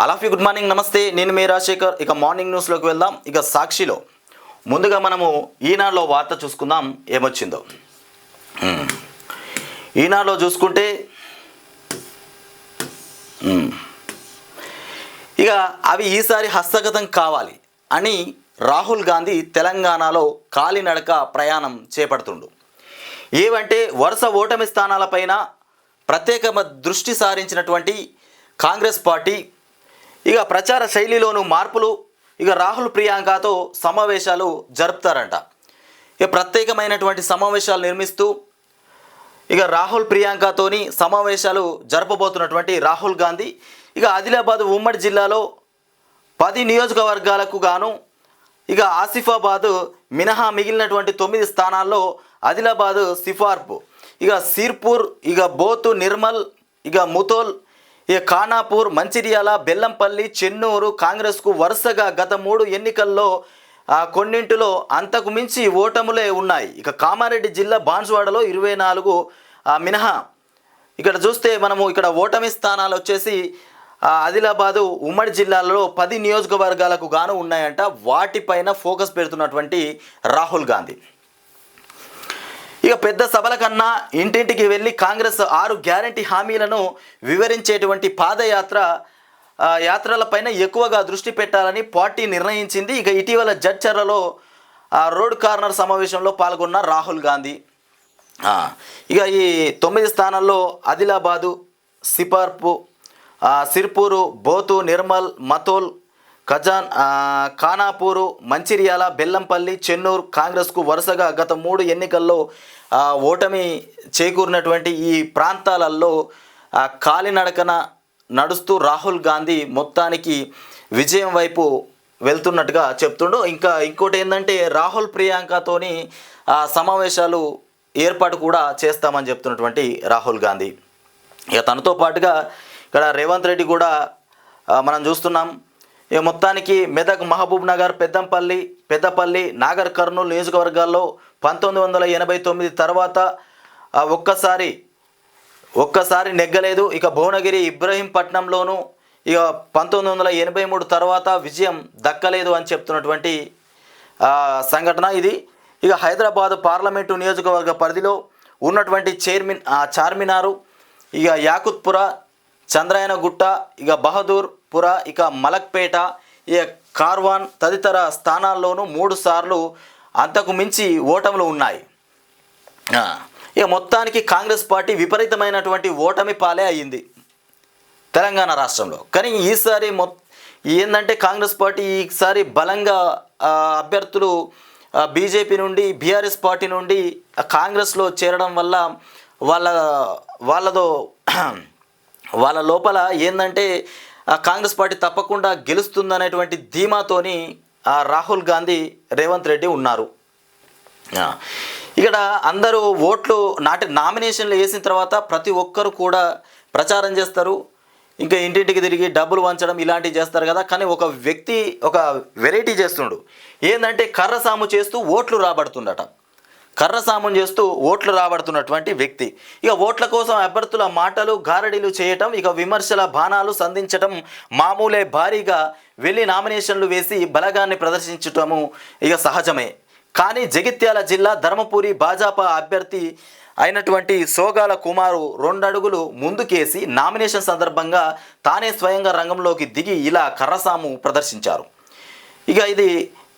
అలాఫీ good morning, నమస్తే. నేను మీ రాజశేఖర్. ఇక మార్నింగ్ న్యూస్లోకి వెళ్దాం. ఇక సాక్షిలో ముందుగా మనము ఈనాడులో వార్త చూసుకుందాం ఏమొచ్చిందో. ఈనాడులో చూసుకుంటే ఇక అవి ఈసారి హస్తగతం కావాలి అని రాహుల్ గాంధీ తెలంగాణలో కాలినడక ప్రయాణం చేపడుతుండు. ఏవంటే వరుస ఓటమి స్థానాలపైన ప్రత్యేక దృష్టి సారించినటువంటి కాంగ్రెస్ పార్టీ ఇక ప్రచార శైలిలోనూ మార్పులు, ఇక రాహుల్ ప్రియాంకతో సమావేశాలు జరుపుతారంట. ఇక ప్రత్యేకమైనటువంటి సమావేశాలు నిర్మిస్తూ ఇక రాహుల్ ప్రియాంకతోని సమావేశాలు జరపబోతున్నటువంటి రాహుల్ గాంధీ ఇక ఆదిలాబాద్ ఉమ్మడి జిల్లాలో 10 నియోజకవర్గాలకు గాను ఇక ఆసిఫాబాద్ మినహా మిగిలినటువంటి 9 స్థానాల్లో ఆదిలాబాద్, సిఫార్పు, ఇక సిర్పూర్, ఇక బోతు, నిర్మల్, ఇక ముతోల్, ఇక ఖానాపూర్, మంచిర్యాల, బెల్లంపల్లి, చెన్నూరు కాంగ్రెస్కు వరుసగా గత 3 ఎన్నికల్లో కొన్నింటిలో అంతకు మించి ఓటములే ఉన్నాయి. ఇక కామారెడ్డి జిల్లా బాన్సువాడలో 24 మినహా ఇక్కడ చూస్తే మనము ఇక్కడ ఓటమి స్థానాలు వచ్చేసి ఆదిలాబాదు ఉమ్మడి జిల్లాలో 10 నియోజకవర్గాలకు గాను ఉన్నాయంట. వాటిపైన ఫోకస్ పెడుతున్నటువంటి రాహుల్ గాంధీ ఇక పెద్ద సభల కన్నా ఇంటింటికి వెళ్ళి కాంగ్రెస్ 6 గ్యారంటీ హామీలను వివరించేటువంటి యాత్రలపైన ఎక్కువగా దృష్టి పెట్టాలని పార్టీ నిర్ణయించింది. ఇక ఇటీవల జడ్చర్లలో రోడ్ కార్నర్ సమావేశంలో పాల్గొన్న రాహుల్ గాంధీ ఇక ఈ 9 స్థానాల్లో ఆదిలాబాదు, సిర్పూరు, బోతు, నిర్మల్, మతోల్, ఖానాపూరు, మంచిర్యాల, బెల్లంపల్లి, చెన్నూరు కాంగ్రెస్కు వరుసగా గత 3 ఎన్నికల్లో ఓటమి చేకూరినటువంటి ఈ ప్రాంతాలలో కాలినడకన నడుస్తూ రాహుల్ గాంధీ మొత్తానికి విజయం వైపు వెళ్తున్నట్టుగా చెప్తుండు. ఇంకోటి ఏంటంటే రాహుల్ ప్రియాంకతోని సమావేశాలు ఏర్పాటు కూడా చేస్తామని చెప్తున్నటువంటి రాహుల్ గాంధీ ఇక తనతో పాటుగా ఇక్కడ రేవంత్ రెడ్డి కూడా మనం చూస్తున్నాం. ఇక మొత్తానికి మెదక్, మహబూబ్ నగర్, పెద్దపల్లి, నాగర్ కర్నూలు నియోజకవర్గాల్లో 1989 తర్వాత ఒక్కసారి నెగ్గలేదు. ఇక భువనగిరి, ఇబ్రహీంపట్నంలోనూ ఇక 1983 తర్వాత విజయం దక్కలేదు అని చెప్తున్నటువంటి సంఘటన ఇది. ఇక హైదరాబాద్ పార్లమెంటు నియోజకవర్గ పరిధిలో ఉన్నటువంటి చార్మినారు, ఇక యాకుత్పుర, చంద్రాయనగుట్ట, ఇక బహదూర్పుర, ఇక మలక్పేట, ఇక కార్వాన్ తదితర స్థానాల్లోనూ 3 సార్లు అంతకు మించి ఓటములు ఉన్నాయి. ఇక మొత్తానికి కాంగ్రెస్ పార్టీ విపరీతమైనటువంటి ఓటమి పాలే అయ్యింది తెలంగాణ రాష్ట్రంలో. కానీ ఈసారి ఏంటంటే కాంగ్రెస్ పార్టీ ఈసారి బలంగా అభ్యర్థులు బీజేపీ నుండి, బీఆర్ఎస్ పార్టీ నుండి కాంగ్రెస్లో చేరడం వల్ల వాళ్ళ లోపల ఏంటంటే కాంగ్రెస్ పార్టీ తప్పకుండా గెలుస్తుందనేటువంటి ధీమాతోని రాహుల్ గాంధీ, రేవంత్ రెడ్డి ఉన్నారు. ఇక్కడ అందరూ ఓట్లు నామినేషన్లు వేసిన తర్వాత ప్రతి ఒక్కరు కూడా ప్రచారం చేస్తారు, ఇంకా ఇంటింటికి తిరిగి డబ్బులు వంచడం ఇలాంటివి చేస్తారు కదా. కానీ ఒక వ్యక్తి ఒక వెరైటీ చేస్తుండు. ఏంటంటే కర్రసాము చేస్తూ ఓట్లు రాబడుతుండట. కర్రసామును చేస్తూ ఓట్లు రాబడుతున్నటువంటి వ్యక్తి ఇక ఓట్ల కోసం అభ్యర్థుల మాటలు గారడీలు చేయటం, ఇక విమర్శల బాణాలు సంధించటం మామూలే. భారీగా వెళ్ళి నామినేషన్లు వేసి బలగాన్ని ప్రదర్శించటము ఇక సహజమే. కానీ జగిత్యాల జిల్లా ధర్మపురి భాజపా అభ్యర్థి అయినటువంటి సోగాల కుమారు 2 అడుగులు ముందుకేసి నామినేషన్ సందర్భంగా తానే స్వయంగా రంగంలోకి దిగి ఇలా కర్రసాము ప్రదర్శించారు. ఇక ఇది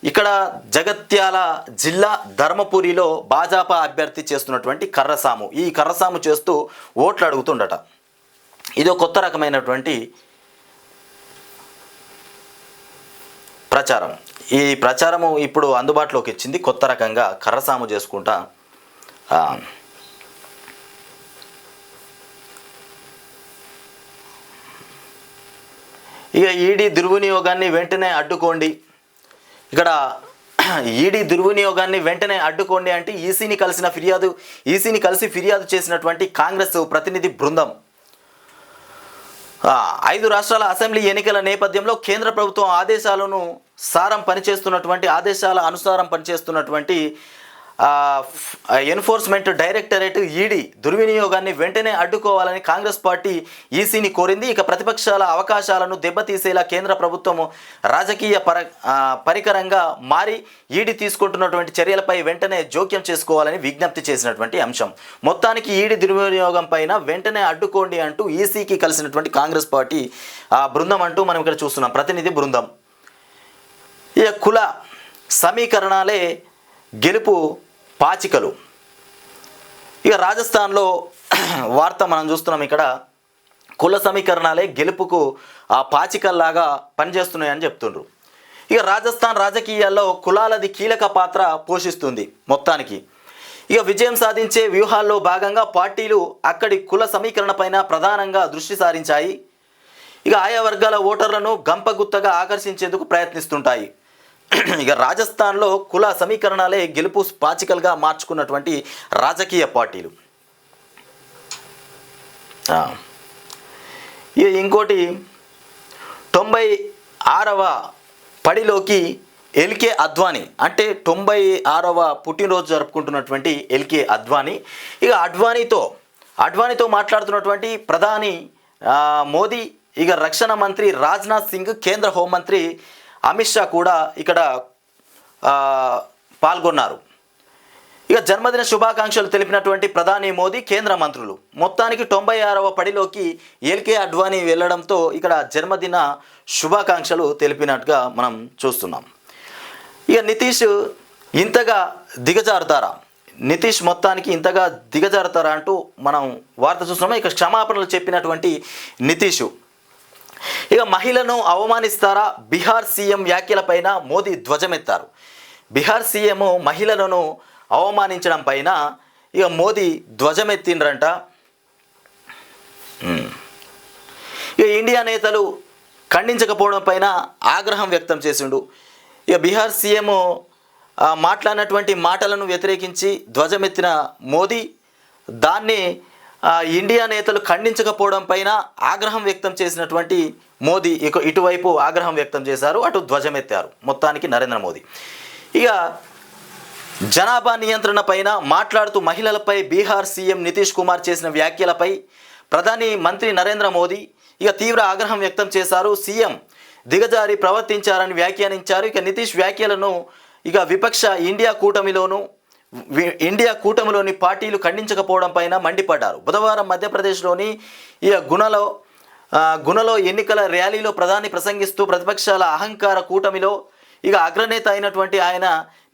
ఇక్కడ జగిత్యాల జిల్లా ధర్మపురిలో భాజపా అభ్యర్థి చేస్తున్నటువంటి కర్రసాము. ఈ కర్రసాము చేస్తూ ఓట్లు అడుగుతుండట. ఇది కొత్త రకమైనటువంటి ప్రచారం. ఈ ప్రచారము ఇప్పుడు అందుబాటులోకి వచ్చింది. కొత్త రకంగా కర్రసాము చేసుకుంటా ఇక ఈడీ దుర్వినియోగాన్ని వెంటనే అడ్డుకోండి. ఇక్కడ ఈడీ దుర్వినియోగాన్ని వెంటనే అడ్డుకోండి అంటే ఈసీని కలిసి ఫిర్యాదు చేసినటువంటి కాంగ్రెస్ ప్రతినిధి బృందం 5 రాష్ట్రాల అసెంబ్లీ ఎన్నికల నేపథ్యంలో కేంద్ర ప్రభుత్వం ఆదేశాల అనుసారం పనిచేస్తున్నటువంటి ఎన్ఫోర్స్మెంట్ డైరెక్టరేట్ ఈడీ దుర్వినియోగాన్ని వెంటనే అడ్డుకోవాలని కాంగ్రెస్ పార్టీ ఈసీని కోరింది. ఇక ప్రతిపక్షాల అవకాశాలను దెబ్బతీసేలా కేంద్ర ప్రభుత్వం రాజకీయ పరికరంగా మారి ఈడీ తీసుకుంటున్నటువంటి చర్యలపై వెంటనే జోక్యం చేసుకోవాలని విజ్ఞప్తి చేసినటువంటి అంశం. మొత్తానికి ఈడీ దుర్వినియోగం పైన వెంటనే అడ్డుకోండి అంటూ ఈసీకి కలిసినటువంటి కాంగ్రెస్ పార్టీ బృందం అంటూ మనం ఇక్కడ చూస్తున్నాం, ప్రతినిధి బృందం. ఇక కుల సమీకరణాలే గెలుపు పాచికలు. ఇక రాజస్థాన్లో వార్త మనం చూస్తున్నాం. ఇక్కడ కుల సమీకరణాలే గెలుపుకు పాచికల్లాగా పనిచేస్తున్నాయని చెప్తుండ్రు. ఇక రాజస్థాన్ రాజకీయాల్లో కులాలది కీలక పాత్ర పోషిస్తుంది. మొత్తానికి ఇక విజయం సాధించే వ్యూహాల్లో భాగంగా పార్టీలు అక్కడి కుల సమీకరణ పైన ప్రధానంగా దృష్టి సారించాయి. ఇక ఆయా వర్గాల ఓటర్లను గంపగుత్తగా ఆకర్షించేందుకు ప్రయత్నిస్తుంటాయి. ఇక రాజస్థాన్లో కుల సమీకరణాలే గెలుపు పాచికలుగా మార్చుకున్నటువంటి రాజకీయ పార్టీలు. ఇక ఇంకోటి 96వ పడిలోకి ఎల్కే అద్వానీ, అంటే 96వ పుట్టినరోజు జరుపుకుంటున్నటువంటి ఎల్కే అద్వానీ. ఇక అడ్వానీతో మాట్లాడుతున్నటువంటి ప్రధాని మోదీ, ఇక రక్షణ మంత్రి రాజ్నాథ్ సింగ్, కేంద్ర హోంమంత్రి అమిత్ షా కూడా ఇక్కడ పాల్గొన్నారు. ఇక జన్మదిన శుభాకాంక్షలు తెలిపినటువంటి ప్రధాని మోదీ, కేంద్ర మంత్రులు. మొత్తానికి 96వ పడిలోకి ఎల్కే అడ్వానీ వెళ్ళడంతో ఇక్కడ జన్మదిన శుభాకాంక్షలు తెలిపినట్టుగా మనం చూస్తున్నాం. ఇక నితీష్ ఇంతగా దిగజారుతారా, నితీష్ మొత్తానికి ఇంతగా దిగజారుతారా అంటూ మనం వార్త చూస్తున్నాం. ఇక క్షమాపణలు చెప్పినటువంటి నితీష్. ఇక మహిళను అవమానిస్తారా, బీహార్ సీఎం వ్యాఖ్యలపైన మోదీ ధ్వజమెత్తారు. బీహార్ సీఎం మహిళలను అవమానించడం పైన ఇక మోదీ ధ్వజమెత్తిండ్రంట. ఇక ఇండియా నేతలు ఖండించకపోవడం పైన ఆగ్రహం వ్యక్తం చేసిండు. ఇక బీహార్ సీఎం మాట్లాడినటువంటి మాటలను వ్యతిరేకించి ధ్వజమెత్తిన మోదీ దాన్ని ఇండియా నేతలు ఖండించకపోవడం పైన ఆగ్రహం వ్యక్తం చేసినటువంటి మోదీ ఇటువైపు ఆగ్రహం వ్యక్తం చేశారు, అటు ధ్వజమెత్తారు మొత్తానికి నరేంద్ర మోదీ. ఇక జనాభా నియంత్రణ పైన మాట్లాడుతూ మహిళలపై బీహార్ సీఎం నితీష్ కుమార్ చేసిన వ్యాఖ్యలపై ప్రధాని మంత్రి నరేంద్ర మోదీ ఇక తీవ్ర ఆగ్రహం వ్యక్తం చేశారు. సీఎం దిగజారి ప్రవర్తించారని వ్యాఖ్యానించారు. ఇక నితీష్ వ్యాఖ్యలను ఇక విపక్ష ఇండియా కూటమిలోని పార్టీలు ఖండించకపోవడం పైన మండిపడ్డారు. బుధవారం మధ్యప్రదేశ్లోని ఇక గుణలో ఎన్నికల ర్యాలీలో ప్రధాని ప్రసంగిస్తూ ప్రతిపక్షాల అహంకార కూటమిలో ఇక అగ్రనేత అయినటువంటి ఆయన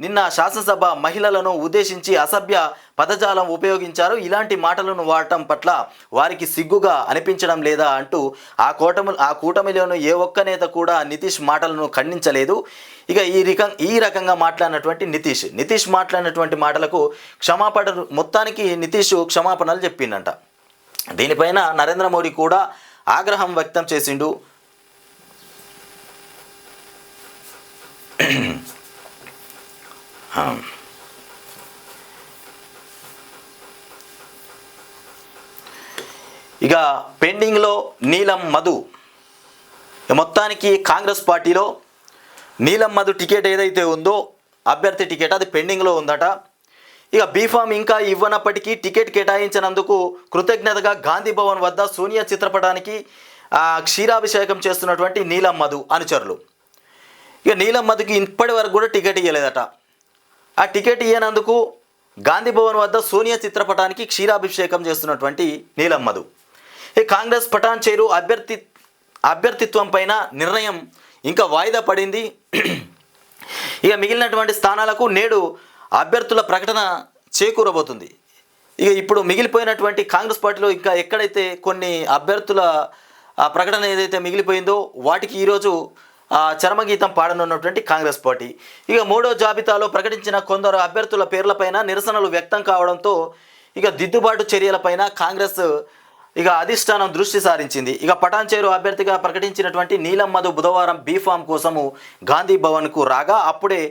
నిన్న శాసనసభ మహిళలను ఉద్దేశించి అసభ్య పదజాలం ఉపయోగించారు. ఇలాంటి మాటలను వాడటం పట్ల వారికి సిగ్గుగా అనిపించడం లేదా అంటూ ఆ కూటమిలోని ఏ ఒక్క నేత కూడా నితీష్ మాటలను ఖండించలేదు. ఇక ఈ రకంగా మాట్లాడినటువంటి నితీష్ మాట్లాడినటువంటి మాటలకు మొత్తానికి నితీష్ క్షమాపణలు చెప్పిండంట. దీనిపైన నరేంద్ర మోడీ కూడా ఆగ్రహం వ్యక్తం చేసిండు. ఇక పెండింగ్లో నీలం మధు. మొత్తానికి కాంగ్రెస్ పార్టీలో నీలం మధు టికెట్ ఏదైతే ఉందో అభ్యర్థి టికెట్ అది పెండింగ్లో ఉందట. ఇక బీఫామ్ ఇంకా ఇవ్వనప్పటికీ టికెట్ కేటాయించినందుకు కృతజ్ఞతగా గాంధీ భవన్ వద్ద సోనియా చిత్రపటానికి క్షీరాభిషేకం చేస్తున్నటువంటి నీలం మధు అనుచరులు. ఇక నీలం మధుకి ఇప్పటి వరకు కూడా టికెట్ ఇవ్వలేదట. ఆ టికెట్ ఇవ్వనందుకు గాంధీ భవన్ వద్ద సోనియా చిత్రపటానికి క్షీరాభిషేకం చేస్తున్నటువంటి నీలం మధు. ఈ కాంగ్రెస్ పటాన్ చేరు అభ్యర్థిత్వం పైన నిర్ణయం ఇంకా వాయిదా పడింది. ఇక మిగిలినటువంటి స్థానాలకు నేడు అభ్యర్థుల ప్రకటన చేకూరబోతుంది. ఇక ఇప్పుడు మిగిలిపోయినటువంటి కాంగ్రెస్ పార్టీలో ఇంకా ఎక్కడైతే కొన్ని అభ్యర్థుల ప్రకటన ఏదైతే మిగిలిపోయిందో వాటికి ఈరోజు చరమగీతం పాడనున్నటువంటి కాంగ్రెస్ పార్టీ. ఇక మూడో జాబితాలో ప్రకటించిన కొందరు అభ్యర్థుల పేర్లపైన నిరసనలు వ్యక్తం కావడంతో ఇక దిద్దుబాటు చర్యలపైన కాంగ్రెస్ ఇక అధిష్టానం దృష్టి సారించింది. ఇక పటాన్ చేరు అభ్యర్థిగా ప్రకటించినటువంటి నీలం మధు బుధవారం బీఫామ్ కోసము గాంధీ భవన్కు రాగా అప్పుడే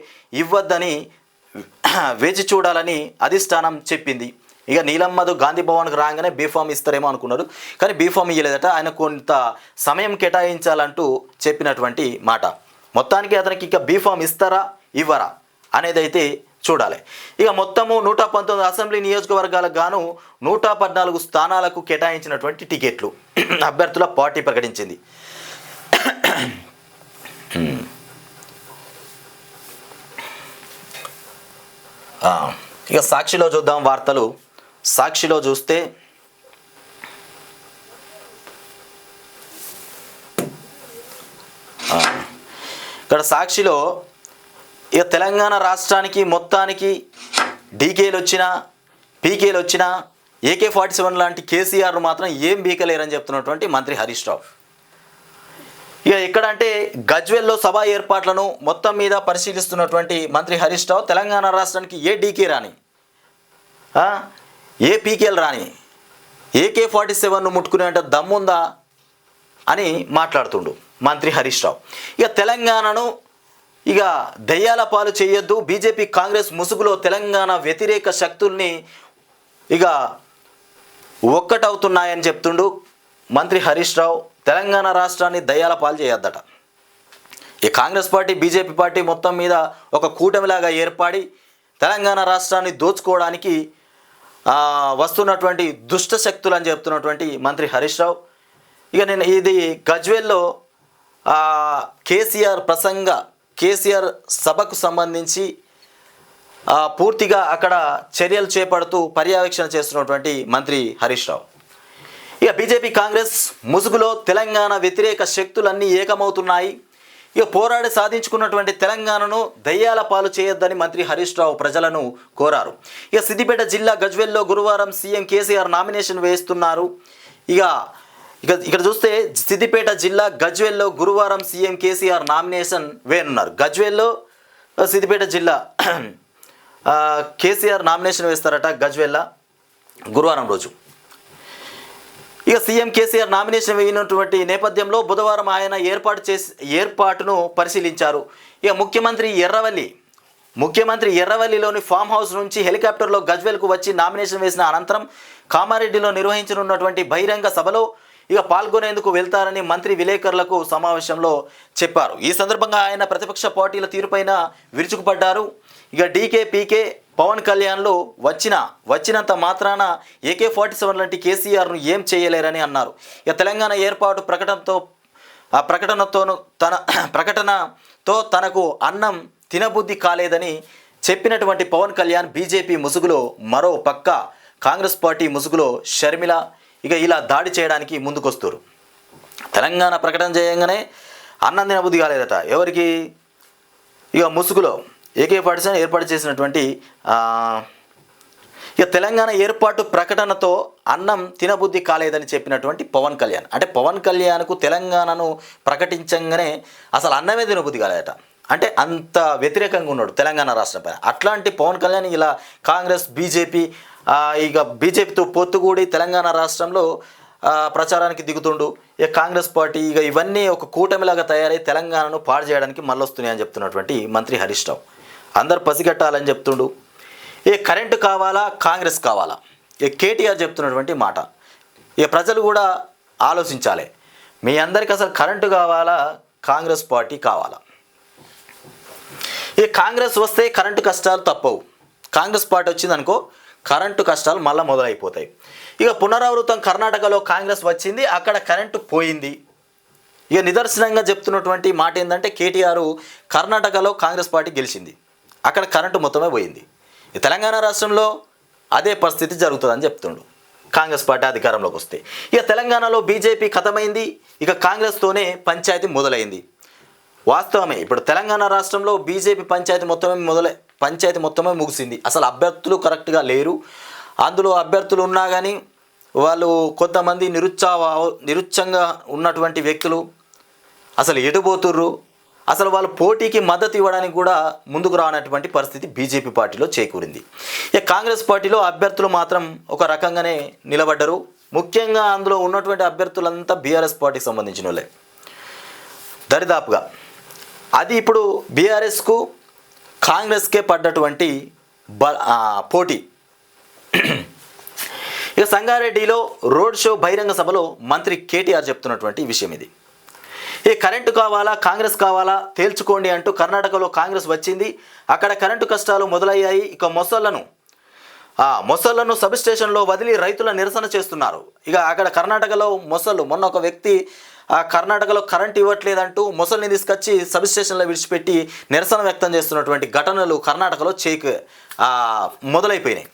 ఇవ్వద్దని వేచి చూడాలని అధిష్టానం చెప్పింది. ఇక నీలం మధు గాంధీ భవన్కు రాగానే బీఫామ్ ఇస్తారేమో అనుకున్నారు, కానీ బీఫామ్ ఇవ్వలేదట. ఆయన కొంత సమయం కేటాయించాలంటూ చెప్పినటువంటి మాట. మొత్తానికి అతనికి ఇక బీఫామ్ ఇస్తారా ఇవ్వరా అనేది అయితే చూడాలి. ఇక మొత్తము 119 అసెంబ్లీ నియోజకవర్గాలకు గాను 114 స్థానాలకు కేటాయించినటువంటి టికెట్లు అభ్యర్థుల పార్టీ ప్రకటించింది. ఇక సాక్షిలో చూద్దాం వార్తలు. సాక్షిలో చూస్తే ఇక్కడ సాక్షిలో ఇక తెలంగాణ రాష్ట్రానికి మొత్తానికి డీకేలు వచ్చినా పీకేలు వచ్చినా AK-47 లాంటి కేసీఆర్ను మాత్రం ఏం బీకలేరని చెప్తున్నటువంటి మంత్రి హరీష్ రావు. ఇక ఎక్కడంటే గజ్వెల్లో సభ ఏర్పాట్లను మొత్తం మీద పరిశీలిస్తున్నటువంటి మంత్రి హరీష్ రావు తెలంగాణ రాష్ట్రానికి ఏ డీకే రాని ఏ పీకేలు రాని AK-47ను ముట్టుకునేంత దమ్ముందా అని మాట్లాడుతుండు మంత్రి హరీష్ రావు. ఇక తెలంగాణను ఇక దయ్యాల పాలు చేయొద్దు, బీజేపీ కాంగ్రెస్ ముసుగులో తెలంగాణ వ్యతిరేక శక్తుల్ని ఇక ఒక్కటవుతున్నాయని చెప్తుండు మంత్రి హరీష్ రావు. తెలంగాణ రాష్ట్రాన్ని దయ్యాల పాలు చేయొద్దట. ఈ కాంగ్రెస్ పార్టీ బీజేపీ పార్టీ మొత్తం మీద ఒక కూటమిలాగా ఏర్పడి తెలంగాణ రాష్ట్రాన్ని దోచుకోవడానికి వస్తున్నటువంటి దుష్ట శక్తులు అని చెప్తున్నటువంటి మంత్రి హరీష్ రావు. ఇక నేను ఇది గజ్వేల్లో కేసీఆర్ సభకు సంబంధించి పూర్తిగా అక్కడ చర్యలు చేపడుతూ పర్యవేక్షణ చేస్తున్నటువంటి మంత్రి హరీష్ రావు. ఇక బీజేపీ కాంగ్రెస్ ముసుగులో తెలంగాణ వ్యతిరేక శక్తులన్నీ ఏకమవుతున్నాయి. ఇక పోరాడి సాధించుకున్నటువంటి తెలంగాణను దయ్యాల పాలు చేయొద్దని మంత్రి హరీష్ రావు ప్రజలను కోరారు. ఇక సిద్దిపేట జిల్లా గజ్వేల్లో గురువారం సీఎం కేసీఆర్ నామినేషన్ వేస్తున్నారు. ఇక్కడ చూస్తే సిద్దిపేట జిల్లా గజ్వేల్లో గురువారం సీఎం కేసీఆర్ నామినేషన్ వేయనున్నారు. గజ్వేల్లో సిద్దిపేట జిల్లా కేసీఆర్ నామినేషన్ వేస్తారట గజ్వేల్ల గురువారం రోజు. ఇక సీఎం కేసీఆర్ నామినేషన్ వేయనటువంటి నేపథ్యంలో బుధవారం ఆయన ఏర్పాటును పరిశీలించారు. ఇక ముఖ్యమంత్రి ఎర్రవల్లిలోని ఫామ్ హౌస్ నుంచి హెలికాప్టర్లో గజ్వేల్కు వచ్చి నామినేషన్ వేసిన అనంతరం కామారెడ్డిలో నిర్వహించనున్నటువంటి బహిరంగ సభలో ఇక పాల్గొనేందుకు వెళ్తారని మంత్రి విలేకరులకు సమావేశంలో చెప్పారు. ఈ సందర్భంగా ఆయన ప్రతిపక్ష పార్టీల తీరుపైన విరుచుకుపడ్డారు. ఇక డీకే పీకే పవన్ కళ్యాణ్లు వచ్చినంత మాత్రాన AK-47 లాంటి కేసీఆర్ను ఏం చేయలేరని అన్నారు. ఇక తెలంగాణ ఏర్పాటు ప్రకటనతో తనకు అన్నం తినబుద్ధి కాలేదని చెప్పినటువంటి పవన్ కళ్యాణ్ బీజేపీ ముసుగులో మరో పక్క కాంగ్రెస్ పార్టీ ముసుగులో షర్మిల ఇక ఇలా దాడి చేయడానికి ముందుకొస్తారు. తెలంగాణ ప్రకటన చేయగానే అన్నం తినబుద్ధి కాలేదట ఎవరికి? ఇక ముసుగులో AK-47 ఏర్పాటు చేసినటువంటి ఇక తెలంగాణ ఏర్పాటు ప్రకటనతో అన్నం తినబుద్ధి కాలేదని చెప్పినటువంటి పవన్ కళ్యాణ్. అంటే పవన్ కళ్యాణ్కు తెలంగాణను ప్రకటించగానే అసలు అన్నమే తినబుద్ధి కాలేదట. అంటే అంత వ్యతిరేకంగా ఉన్నాడు తెలంగాణ రాష్ట్రం పైన. అట్లాంటి పవన్ కళ్యాణ్ ఇలా కాంగ్రెస్ బీజేపీతో పొత్తుకూడి తెలంగాణ రాష్ట్రంలో ప్రచారానికి దిగుతుండు. ఇక కాంగ్రెస్ పార్టీ ఇవన్నీ ఒక కూటమిలాగా తయారై తెలంగాణను పాడు చేయడానికి మళ్ళొస్తున్నాయని చెప్తున్నటువంటి మంత్రి హరీష్ రావు. అందరు పసిగట్టాలని చెప్తుండు. ఏ కరెంటు కావాలా కాంగ్రెస్ కావాలా? కేటీఆర్ చెప్తున్నటువంటి మాట ప్రజలు కూడా ఆలోచించాలి. మీ అందరికీ అసలు కరెంటు కావాలా కాంగ్రెస్ పార్టీ కావాలా? కాంగ్రెస్ వస్తే కరెంటు కష్టాలు తప్పవు. కాంగ్రెస్ పార్టీ వచ్చిందనుకో కరెంటు కష్టాలు మళ్ళీ మొదలైపోతాయి. పునరావృతం కర్ణాటకలో కాంగ్రెస్ వచ్చింది, అక్కడ కరెంటు పోయింది. నిదర్శనంగా చెప్తున్నటువంటి మాట ఏంటంటే కేటీఆర్ కర్ణాటకలో కాంగ్రెస్ పార్టీ గెలిచింది, అక్కడ కరెంటు మొత్తమే పోయింది. తెలంగాణ రాష్ట్రంలో అదే పరిస్థితి జరుగుతుందని చెప్తుండు కాంగ్రెస్ పార్టీ అధికారంలోకి వస్తే. తెలంగాణలో బీజేపీ ఖతమైంది, కాంగ్రెస్తోనే పంచాయతీ మొదలైంది. వాస్తవమే. ఇప్పుడు తెలంగాణ రాష్ట్రంలో బీజేపీ పంచాయతీ మొత్తమే ముగిసింది. అసలు అభ్యర్థులు కరెక్ట్గా లేరు. అందులో అభ్యర్థులు ఉన్నా కానీ వాళ్ళు కొంతమంది నిరుత్సాహంగా ఉన్నటువంటి వ్యక్తులు అసలు ఎటుపోతుర్రు, అసలు వాళ్ళు పోటీకి మద్దతు ఇవ్వడానికి కూడా ముందుకు రానటువంటి పరిస్థితి బీజేపీ పార్టీలో చేకూరింది. కాంగ్రెస్ పార్టీలో అభ్యర్థులు మాత్రం ఒక రకంగానే నిలబడ్డరు. ముఖ్యంగా అందులో ఉన్నటువంటి అభ్యర్థులంతా బీఆర్ఎస్ పార్టీకి సంబంధించిన వాళ్ళే దరిదాపుగా. అది ఇప్పుడు బీఆర్ఎస్కు కాంగ్రెస్కే పడ్డటువంటి పోటీ. సంగారెడ్డిలో రోడ్ షో బహిరంగ సభలో మంత్రి కేటీఆర్ చెప్తున్నటువంటి విషయం ఇది. ఈ కరెంటు కావాలా కాంగ్రెస్ కావాలా తేల్చుకోండి అంటూ కర్ణాటకలో కాంగ్రెస్ వచ్చింది. అక్కడ కరెంటు కష్టాలు మొదలయ్యాయి. ఇక మొసళ్లను సబ్ స్టేషన్లో వదిలి రైతుల నిరసన చేస్తున్నారు. ఇక అక్కడ కర్ణాటకలో మొసళ్ళు, మొన్న ఒక వ్యక్తి కర్ణాటకలో కరెంట్ ఇవ్వట్లేదంటూ మొసల్ని తీసుకొచ్చి సబ్ స్టేషన్లో విడిచిపెట్టి నిరసన వ్యక్తం చేస్తున్నటువంటి ఘటనలు కర్ణాటకలో మొదలైపోయినాయి.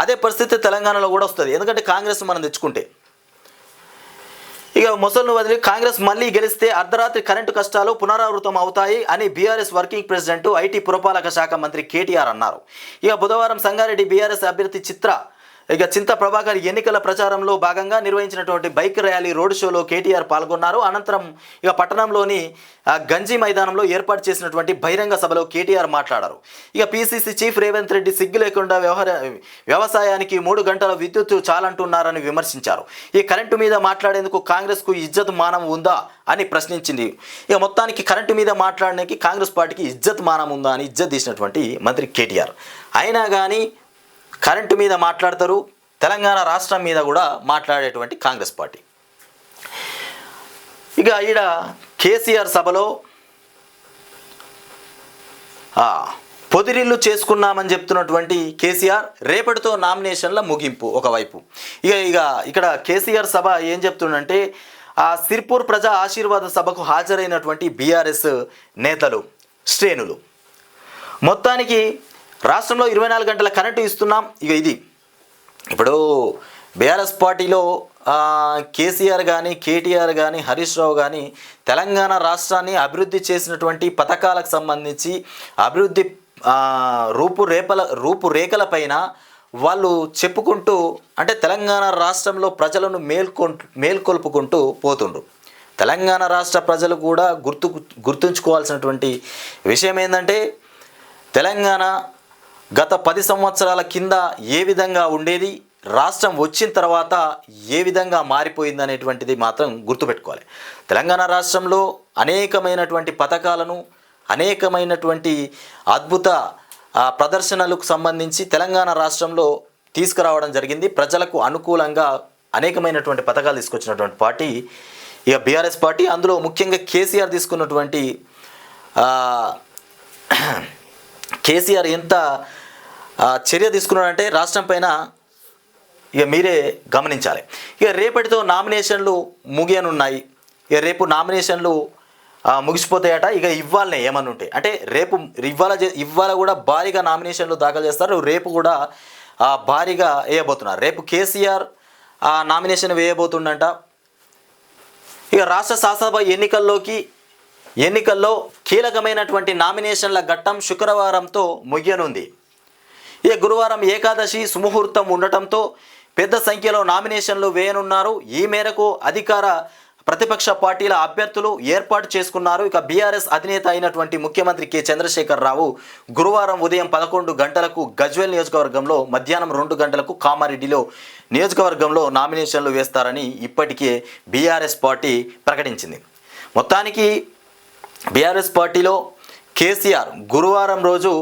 అదే పరిస్థితి తెలంగాణలో కూడా వస్తుంది. ఎందుకంటే కాంగ్రెస్ మనం తెచ్చుకుంటే ఇక మొసలును వదిలి కాంగ్రెస్ మళ్ళీ గెలిస్తే అర్ధరాత్రి కరెంటు కష్టాలు పునరావృతం అవుతాయి అని బీఆర్ఎస్ వర్కింగ్ ప్రెసిడెంట్ ఐటీ పురపాలక శాఖ మంత్రి కేటీఆర్ అన్నారు. ఇక బుధవారం సంగారెడ్డి బీఆర్ఎస్ అభ్యర్థి చింత ప్రభాకర్ ఎన్నికల ప్రచారంలో భాగంగా నిర్వహించినటువంటి బైక్ ర్యాలీ రోడ్ షోలో కేటీఆర్ పాల్గొన్నారు. అనంతరం ఇక పట్టణంలోని గంజి మైదానంలో ఏర్పాటు చేసినటువంటి బహిరంగ సభలో కేటీఆర్ మాట్లాడారు. ఇక పీసీసీ చీఫ్ రేవంత్ రెడ్డి సిగ్గు లేకుండా వ్యవసాయానికి 3 గంటల విద్యుత్ చాలంటున్నారని విమర్శించారు. ఈ కరెంటు మీద మాట్లాడేందుకు కాంగ్రెస్కు ఇజ్జత్ మానం ఉందా అని ప్రశ్నించింది. ఇక మొత్తానికి కరెంటు మీద మాట్లాడడానికి కాంగ్రెస్ పార్టీకి ఇజ్జత్ మానం ఉందా అని ఇజ్జత్ తీసినటువంటి మంత్రి కేటీఆర్. అయినా కానీ కరెంటు మీద మాట్లాడతారు, తెలంగాణ రాష్ట్రం మీద కూడా మాట్లాడేటువంటి కాంగ్రెస్ పార్టీ. ఇక ఈడ కేసీఆర్ సభలో పొదిరిల్లు చేసుకున్నామని చెప్తున్నటువంటి కేసీఆర్ రేపటితో నామినేషన్ల ముగింపు ఒకవైపు. ఇక్కడ కేసీఆర్ సభ ఏం చెప్తుందంటే సిర్పూర్ ప్రజా ఆశీర్వాద సభకు హాజరైనటువంటి బీఆర్ఎస్ నేతలు, శ్రేణులు మొత్తానికి రాష్ట్రంలో 24 గంటల కరెంటు ఇస్తున్నాం. ఇది ఇప్పుడు బీఆర్ఎస్ పార్టీలో కేసీఆర్ కానీ కేటీఆర్ కానీ హరీష్ రావు కానీ తెలంగాణ రాష్ట్రాన్ని అభివృద్ధి చేసినటువంటి పథకాలకు సంబంధించి అభివృద్ధి రూపురేఖల పైన వాళ్ళు చెప్పుకుంటూ అంటే తెలంగాణ రాష్ట్రంలో ప్రజలను మేల్కొల్పుకుంటూ పోతుండ్రు. తెలంగాణ రాష్ట్ర ప్రజలు కూడా గుర్తుంచుకోవాల్సినటువంటి విషయం ఏంటంటే తెలంగాణ గత 10 సంవత్సరాల కింద ఏ విధంగా ఉండేది, రాష్ట్రం వచ్చిన తర్వాత ఏ విధంగా మారిపోయింది అనేటువంటిది మాత్రం గుర్తుపెట్టుకోవాలి. తెలంగాణ రాష్ట్రంలో అనేకమైనటువంటి పథకాలను, అనేకమైనటువంటి అద్భుత ప్రదర్శనలకు సంబంధించి తెలంగాణ రాష్ట్రంలో తీసుకురావడం జరిగింది. ప్రజలకు అనుకూలంగా అనేకమైనటువంటి పథకాలు తీసుకొచ్చినటువంటి పార్టీ ఇక బీఆర్ఎస్ పార్టీ. అందులో ముఖ్యంగా కేసీఆర్ తీసుకున్నటువంటి కేసీఆర్ ఎంత చర్య తీసుకున్నాడంటే రాష్ట్రం పైన ఇక మీరే గమనించాలి. ఇక రేపటితో నామినేషన్లు ముగియనున్నాయి. ఇక రేపు నామినేషన్లు ముగిసిపోతాయట. ఇక ఇవ్వాలనే ఏమన్నా ఉంటే అంటే ఇవాళ కూడా భారీగా నామినేషన్లు దాఖలు చేస్తారు. రేపు కూడా భారీగా వేయబోతున్నారు. రేపు కేసీఆర్ నామినేషన్ వేయబోతుండంట. ఇక రాష్ట్ర శాసనసభ ఎన్నికల్లో కీలకమైనటువంటి నామినేషన్ల ఘట్టం శుక్రవారంతో ముగియనుంది. ఇక గురువారం ఏకాదశి సుముహూర్తం ఉండటంతో పెద్ద సంఖ్యలో నామినేషన్లు వేయనున్నారు. ఈ మేరకు అధికార ప్రతిపక్ష పార్టీల అభ్యర్థులు ఏర్పాటు చేసుకున్నారు. ఇక బీఆర్ఎస్ అధినేత అయినటువంటి ముఖ్యమంత్రి కె చంద్రశేఖర్ రావు గురువారం ఉదయం 11 గంటలకు గజ్వేల్ నియోజకవర్గంలో, మధ్యాహ్నం 2 గంటలకు కామారెడ్డిలో నియోజకవర్గంలో నామినేషన్లు వేస్తారని ఇప్పటికే బీఆర్ఎస్ పార్టీ ప్రకటించింది. మొత్తానికి బీఆర్ఎస్ పార్టీలో కేసీఆర్ గురువారం రోజు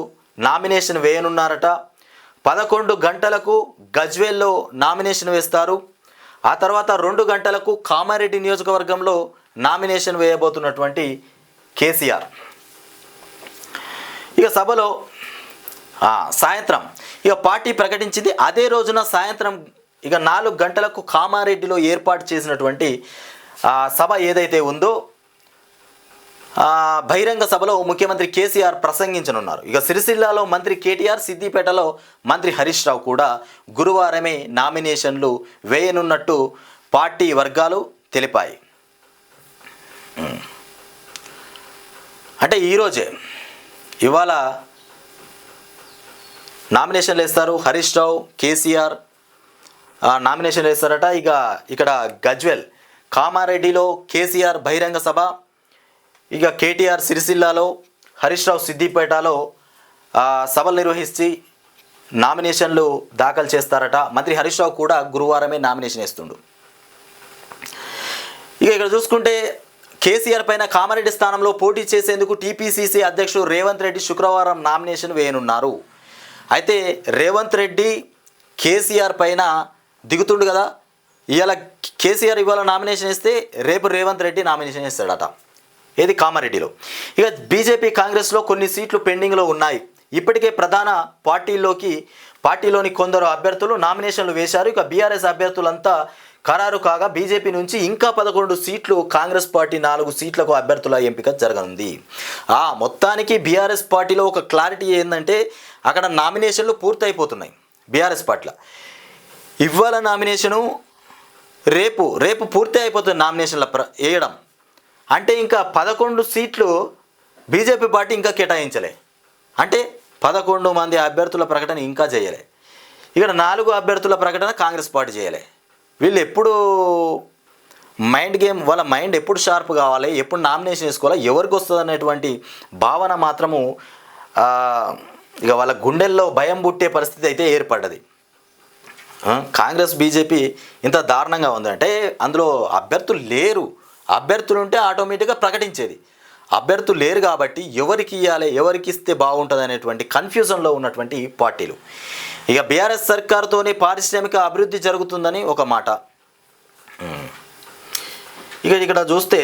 నామినేషన్ వేయనున్నారట. 11 గంటలకు గజ్వేల్లో నామినేషన్ వేస్తారు. ఆ తర్వాత 2 గంటలకు కామారెడ్డి నియోజకవర్గంలో నామినేషన్ వేయబోతున్నటువంటి కేసీఆర్. ఇక సభలో సాయంత్రం ఇక పార్టీ ప్రకటించింది. అదే రోజున సాయంత్రం ఇక 4 గంటలకు కామారెడ్డిలో ఏర్పాటు చేసినటువంటి సభ ఏదైతే ఉందో బహిరంగ సభలో ముఖ్యమంత్రి కేసీఆర్ ప్రసంగించనున్నారు. ఇక సిరిసిల్లాలో మంత్రి కేటీఆర్, సిద్దిపేటలో మంత్రి హరీష్ రావు కూడా గురువారమే నామినేషన్లు వేయనున్నట్టు పార్టీ వర్గాలు తెలిపాయి. అంటే ఇవాళ నామినేషన్లు వేస్తారు. హరీష్ రావు, కేసీఆర్ నామినేషన్లు వేస్తారట. ఇక ఇక్కడ గజ్వేల్, కామారెడ్డిలో కేసీఆర్ బహిరంగ సభ, ఇక కేటీఆర్ సిరిసిల్లాలో, హరీష్ రావు సిద్దిపేటలో సభలు నిర్వహించి నామినేషన్లు దాఖలు చేస్తారట. మంత్రి హరీష్ రావు కూడా గురువారమే నామినేషన్ వేస్తుండు. ఇక ఇక్కడ చూసుకుంటే కేసీఆర్ పైన కామారెడ్డి స్థానంలో పోటీ చేసేందుకు టీపీసీసీ అధ్యక్షుడు రేవంత్ రెడ్డి శుక్రవారం నామినేషన్ వేయనున్నారు. అయితే రేవంత్ రెడ్డి కేసీఆర్ పైన దిగుతుండు కదా. ఇవాళ కేసీఆర్ నామినేషన్ ఇస్తే రేపు రేవంత్ రెడ్డి నామినేషన్ ఇస్తాడట. ఏది కామారెడ్డిలో. ఇక బీజేపీ కాంగ్రెస్లో కొన్ని సీట్లు పెండింగ్లో ఉన్నాయి. ఇప్పటికే ప్రధాన పార్టీలోని కొందరు అభ్యర్థులు నామినేషన్లు వేశారు. ఇక బీఆర్ఎస్ అభ్యర్థులంతా ఖరారు కాగా బీజేపీ నుంచి ఇంకా 11 సీట్లు, కాంగ్రెస్ పార్టీ 4 సీట్లకు అభ్యర్థుల ఎంపిక జరగనుంది. మొత్తానికి బీఆర్ఎస్ పార్టీలో ఒక క్లారిటీ ఏంటంటే అక్కడ నామినేషన్లు పూర్తయిపోతున్నాయి. బీఆర్ఎస్ పార్టీలో ఇవాళ నామినేషను రేపు పూర్తి అయిపోతుంది నామినేషన్ల వేయడం. అంటే ఇంకా 11 సీట్లు బీజేపీ పార్టీ ఇంకా కేటాయించలే. అంటే 11 మంది అభ్యర్థుల ప్రకటన ఇంకా చేయలే. ఇక్కడ 4 అభ్యర్థుల ప్రకటన కాంగ్రెస్ పార్టీ చేయలే. వీళ్ళు ఎప్పుడు వాళ్ళ మైండ్ ఎప్పుడు షార్ప్ కావాలి, ఎప్పుడు నామినేషన్ వేసుకోవాలి, ఎవరికి వస్తుంది అనేటువంటి భావన మాత్రము ఇక వాళ్ళ గుండెల్లో భయం పుట్టే పరిస్థితి అయితే ఏర్పడ్డది. కాంగ్రెస్ బీజేపీ ఇంత దారుణంగా ఉందంటే అందులో అభ్యర్థులు లేరు. అభ్యర్థులు ఉంటే ఆటోమేటిక్గా ప్రకటించేది. అభ్యర్థులు లేరు కాబట్టి ఎవరికి ఇవ్వాలి, ఎవరికి ఇస్తే బాగుంటుంది అనేటువంటి కన్ఫ్యూజన్లో ఉన్నటువంటి పార్టీలు. ఇక బీఆర్ఎస్ సర్కారుతోనే పారిశ్రామిక అభివృద్ధి జరుగుతుందని ఒక మాట. ఇక ఇక్కడ చూస్తే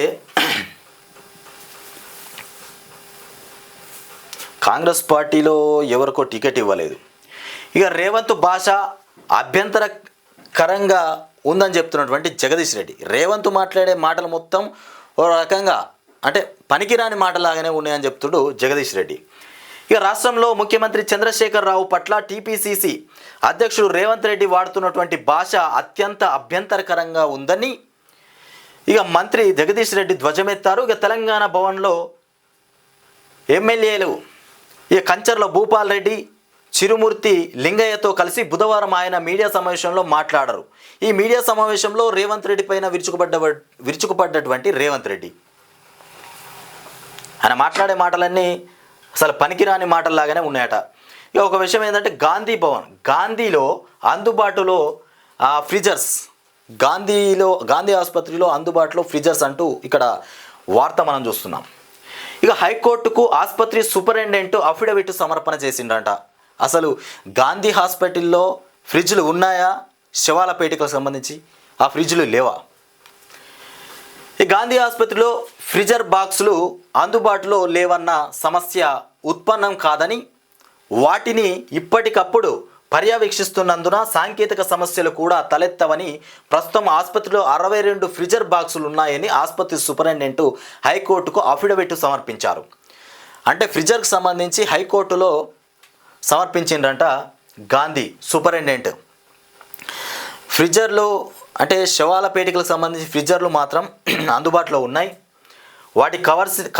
కాంగ్రెస్ పార్టీలో ఎవరికో టికెట్ ఇవ్వలేదు. ఇక రేవంత్ భాష అభ్యంతరకరంగా ఉందని చెప్తున్నటువంటి జగదీష్ రెడ్డి. రేవంత్ మాట్లాడే మాటలు మొత్తం ఓ రకంగా అంటే పనికిరాని మాటలాగానే ఉన్నాయని చెప్తుడు జగదీష్ రెడ్డి. ఇక రాష్ట్రంలో ముఖ్యమంత్రి చంద్రశేఖర్ రావు పట్ల టీపీసీసీ అధ్యక్షుడు రేవంత్ రెడ్డి వాడుతున్నటువంటి భాష అత్యంత అభ్యంతరకరంగా ఉందని ఇక మంత్రి జగదీష్ రెడ్డి ధ్వజమెత్తారు. ఇక తెలంగాణ భవన్లో ఎమ్మెల్యేలు ఇక కంచర్ల భూపాల్ రెడ్డి, చిరుమూర్తి లింగయ్యతో కలిసి బుధవారం ఆయన మీడియా సమావేశంలో మాట్లాడారు. ఈ మీడియా సమావేశంలో రేవంత్ రెడ్డి పైన విరుచుకుపడ్డటువంటి రేవంత్ రెడ్డి ఆయన మాట్లాడే మాటలన్నీ అసలు పనికిరాని మాటల్లాగానే ఉన్నాయట. ఇక ఒక విషయం ఏంటంటే గాంధీలో అందుబాటులో ఫ్రిజర్స్, గాంధీ ఆసుపత్రిలో అందుబాటులో ఫ్రిజర్స్ అంటూ ఇక్కడ వార్త మనం చూస్తున్నాం. ఇక హైకోర్టుకు ఆసుపత్రి సూపరింటెండెంట్ అఫిడవిట్ సమర్పణ చేసిండంట. అసలు గాంధీ హాస్పిటల్లో ఫ్రిడ్జ్లు ఉన్నాయా? శవాల పేటికలకు సంబంధించి ఆ ఫ్రిడ్జ్లు లేవా? ఈ గాంధీ ఆసుపత్రిలో ఫ్రిజర్ బాక్సులు అందుబాటులో లేవన్న సమస్య ఉత్పన్నం కాదని, వాటిని ఇప్పటికప్పుడు పర్యవేక్షిస్తున్నందున సాంకేతిక సమస్యలు కూడా తలెత్తవని, ప్రస్తుతం ఆసుపత్రిలో 62 ఫ్రిజర్ బాక్సులు ఉన్నాయని ఆసుపత్రి సూపరింటెండెంట్ హైకోర్టుకు అఫిడవిట్ సమర్పించారు. అంటే ఫ్రిజర్కి సంబంధించి హైకోర్టులో సమర్పించిండ్రంట గాంధీ సూపరింటెండెంట్. ఫ్రిజర్లు అంటే శవాల పేటికలకు సంబంధించి ఫ్రిజర్లు మాత్రం అందుబాటులో ఉన్నాయి. వాటికి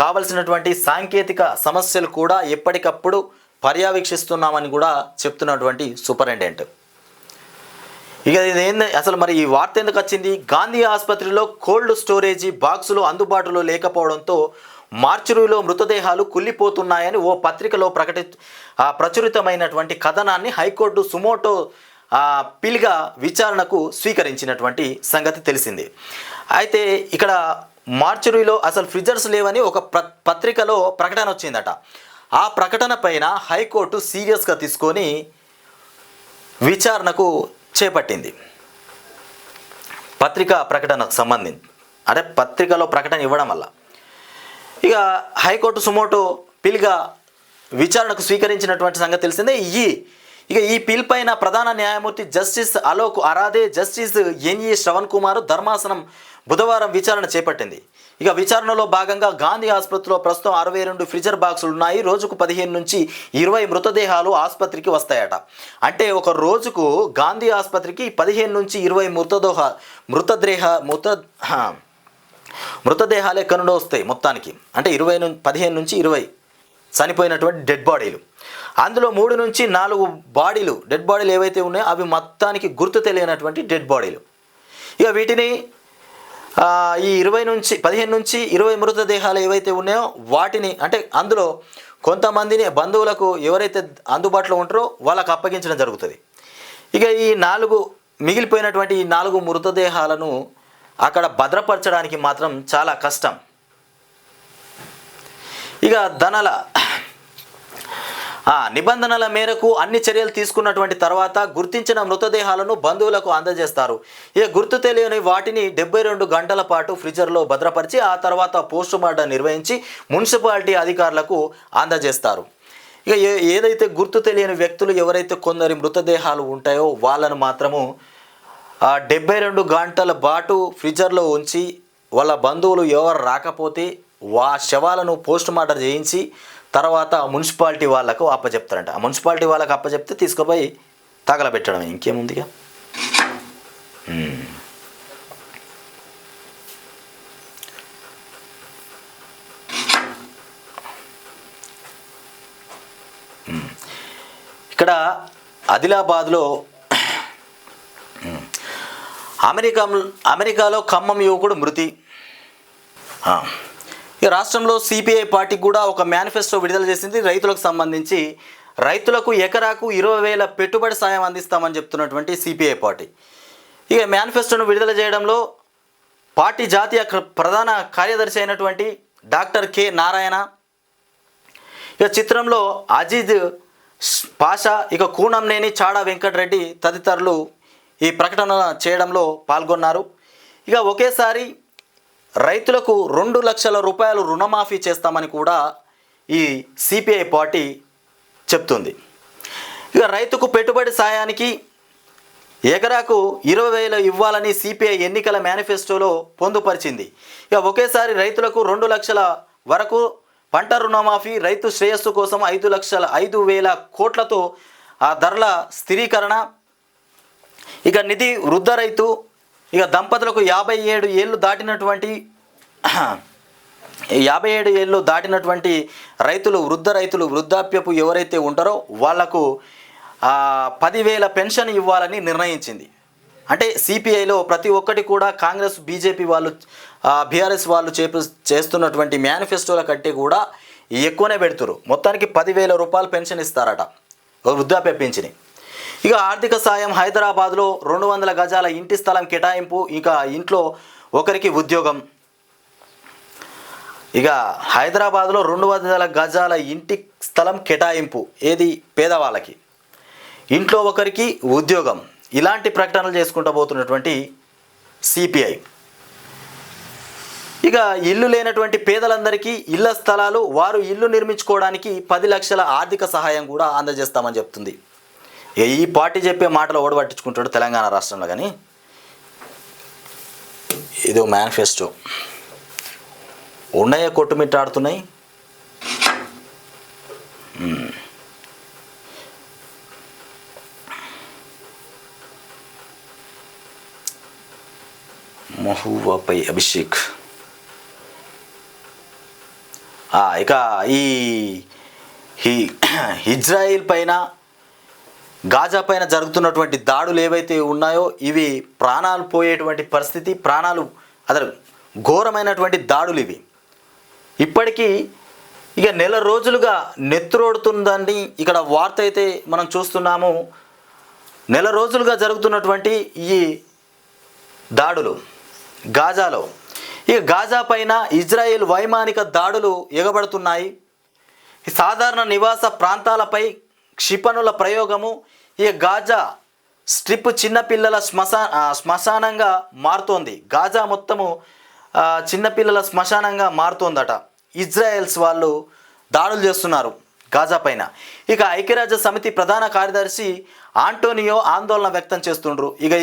కావలసినటువంటి సాంకేతిక సమస్యలు కూడా ఎప్పటికప్పుడు పర్యవేక్షిస్తున్నామని కూడా చెప్తున్నటువంటి సూపరింటెండెంట్. ఇక ఇది ఏంది అసలు మరి ఈ వార్త ఎందుకు వచ్చింది? గాంధీ ఆసుపత్రిలో కోల్డ్ స్టోరేజీ బాక్సులు అందుబాటులో లేకపోవడంతో మార్చురీలో మృతదేహాలు కుళ్ళిపోతున్నాయని ఓ పత్రికలో ప్రచురితమైనటువంటి కథనాన్ని హైకోర్టు సుమోటో పిల్గా విచారణకు స్వీకరించినటువంటి సంగతి తెలిసింది. అయితే ఇక్కడ మార్చురీలో అసలు ఫ్రిజర్స్ లేవని ఒక పత్రికలో ప్రకటన వచ్చిందట. ఆ ప్రకటన పైన హైకోర్టు సీరియస్గా తీసుకొని విచారణకు చేపట్టింది. పత్రికా ప్రకటనకు సంబంధించి అంటే పత్రికలో ప్రకటన ఇవ్వడం వల్ల ఇక హైకోర్టు సుమోటో పిల్గా విచారణకు స్వీకరించినటువంటి సంగతి తెలిసిందే. ఈ పిల్ పైన ప్రధాన న్యాయమూర్తి justice Alok Aradhe, justice NE Shravan Kumar ధర్మాసనం బుధవారం విచారణ చేపట్టింది. ఇక విచారణలో భాగంగా గాంధీ ఆసుపత్రిలో ప్రస్తుతం 62 ఫ్రిజర్ బాక్సులు ఉన్నాయి. రోజుకు 15 నుంచి 20 మృతదేహాలు ఆసుపత్రికి వస్తాయట. అంటే ఒక రోజుకు గాంధీ ఆసుపత్రికి 15 నుంచి 20 మృతదేహాలు ఎక్కడి నుండి వస్తాయి మొత్తానికి. అంటే 15 నుంచి 20 చనిపోయినటువంటి డెడ్ బాడీలు. అందులో 3 నుంచి 4 బాడీలు డెడ్ బాడీలు ఏవైతే ఉన్నాయో అవి మొత్తానికి గుర్తు తెలియనటువంటి డెడ్ బాడీలు. ఇక వీటిని ఈ 15 నుంచి 20 మృతదేహాలు ఏవైతే ఉన్నాయో వాటిని అంటే అందులో కొంతమందిని బంధువులకు ఎవరైతే అందుబాటులో ఉంటారో వాళ్ళకు అప్పగించడం జరుగుతుంది. ఇక ఈ 4 మిగిలిపోయినటువంటి ఈ 4 మృతదేహాలను అక్కడ భద్రపరచడానికి మాత్రం చాలా కష్టం. ఇక నిబంధనల మేరకు అన్ని చర్యలు తీసుకున్నటువంటి తర్వాత గుర్తించిన మృతదేహాలను బంధువులకు అందజేస్తారు. ఇక గుర్తు తెలియని వాటిని 72 గంటల పాటు ఫ్రిడ్జర్లో భద్రపరిచి ఆ తర్వాత పోస్టుమార్టం నిర్వహించి మున్సిపాలిటీ అధికారులకు అందజేస్తారు. ఇక ఏదైతే గుర్తు తెలియని వ్యక్తులు ఎవరైతే కొందరి మృతదేహాలు ఉంటాయో వాళ్ళను మాత్రము 72 గంటల పాటు ఫ్రిడ్జర్లో ఉంచి వాళ్ళ బంధువులు ఎవరు రాకపోతే శవాలను పోస్టుమార్టం చేయించి తర్వాత మున్సిపాలిటీ వాళ్ళకు అప్పచెప్తారంట. ఆ మున్సిపాలిటీ వాళ్ళకు అప్పచెప్తే తీసుకుపోయి తగలబెట్టడమే, ఇంకేముందిగా. ఇక్కడ ఆదిలాబాద్లో అమెరికాలో ఖమ్మం యువకుడు మృతి. ఈ రాష్ట్రంలో సిపిఐ పార్టీ కూడా ఒక మేనిఫెస్టో విడుదల చేసింది. రైతులకు సంబంధించి రైతులకు ఎకరాకు 20,000 పెట్టుబడి సాయం అందిస్తామని చెప్తున్నటువంటి సిపిఐ పార్టీ ఇక మేనిఫెస్టోను విడుదల చేయడంలో పార్టీ జాతీయ ప్రధాన కార్యదర్శి అయినటువంటి డాక్టర్ కె నారాయణ, ఇక చిత్రంలో అజీజ్ పాషా, ఇక కూనంనేని చాడా వెంకటరెడ్డి తదితరులు ఈ ప్రకటన చేయడంలో పాల్గొన్నారు. ఇక ఒకేసారి రైతులకు 2 లక్షల రూపాయలు రుణమాఫీ చేస్తామని కూడా ఈ సిపిఐ పార్టీ చెప్తుంది. ఇక రైతుకు పెట్టుబడి సాయానికి ఎకరాకు 20,000 ఇవ్వాలని సిపిఐ ఎన్నికల మేనిఫెస్టోలో పొందుపరిచింది. ఇక ఒకేసారి రైతులకు 2 లక్షల వరకు పంట రుణమాఫీ, రైతు శ్రేయస్సు కోసం 5,00,000 కోట్లతో ఆ ధరల స్థిరీకరణ, ఇక నిధి వృద్ధ రైతు, ఇక దంపతులకు 57 ఏళ్ళు దాటినటువంటి రైతులు, వృద్ధ రైతులు, వృద్ధాప్యపు ఎవరైతే ఉంటారో వాళ్లకు 10,000 పెన్షన్ ఇవ్వాలని నిర్ణయించింది. అంటే సిపిఐలో ప్రతి ఒక్కటి కూడా కాంగ్రెస్, బీజేపీ వాళ్ళు, బీఆర్ఎస్ వాళ్ళు చేస్తున్నటువంటి మేనిఫెస్టోల కంటే కూడా ఎక్కువనే పెడుతురు. మొత్తానికి 10,000 రూపాయలు పెన్షన్ ఇస్తారట, వృద్ధాప్య పెన్షన్. ఇక ఆర్థిక సాయం, హైదరాబాద్లో 200 గజాల ఇంటి స్థలం కేటాయింపు, ఇక ఇంట్లో ఒకరికి ఉద్యోగం. ఇక హైదరాబాద్లో 200 గజాల ఇంటి స్థలం కేటాయింపు, ఏది పేదవాళ్ళకి, ఇంట్లో ఒకరికి ఉద్యోగం. ఇలాంటి ప్రకటనలు చేసుకుంటూ పోతున్నటువంటి సిపిఐ. ఇక ఇల్లు లేనటువంటి పేదలందరికీ ఇళ్ల స్థలాలు, వారు ఇల్లు నిర్మించుకోవడానికి 10 లక్షల ఆర్థిక సహాయం కూడా అందజేస్తామని చెప్తుంది. ఈ పార్టీ చెప్పే మాటలు ఓడబట్టించుకుంటాడు తెలంగాణ రాష్ట్రంలో. కానీ ఇదో మేనిఫెస్టో ఉన్నాయే కొట్టుమిట్టాడుతున్నాయి. మహూవాపై అభిషేక్. ఇక ఈ ఇజ్రాయిల్ పైన, గాజా పైన జరుగుతున్నటువంటి దాడులు ఏవైతే ఉన్నాయో ఇవి ప్రాణాలు పోయేటువంటి పరిస్థితి, ఘోరమైనటువంటి దాడులు ఇవి. ఇప్పటికీ ఇక నెల రోజులుగా నెత్తురోడుతుందని ఇక్కడ వార్త అయితే మనం చూస్తున్నాము. నెల రోజులుగా జరుగుతున్నటువంటి ఈ దాడులు గాజాలో. ఇక గాజా పైన ఇజ్రాయెల్ వైమానిక దాడులు ఎగబడుతున్నాయి. సాధారణ నివాస ప్రాంతాలపై క్షిపణుల ప్రయోగము. ఇక గాజా స్ట్రిప్ చిన్నపిల్లల శ్మశానంగా మారుతోంది. గాజా మొత్తము చిన్నపిల్లల శ్మశానంగా మారుతోందట. ఇజ్రాయెల్స్ వాళ్ళు దాడులు చేస్తున్నారు గాజా పైన. ఇక ఐక్యరాజ్య సమితి ప్రధాన కార్యదర్శి ఆంటోనియో ఆందోళన వ్యక్తం చేస్తుండ్రు. ఇక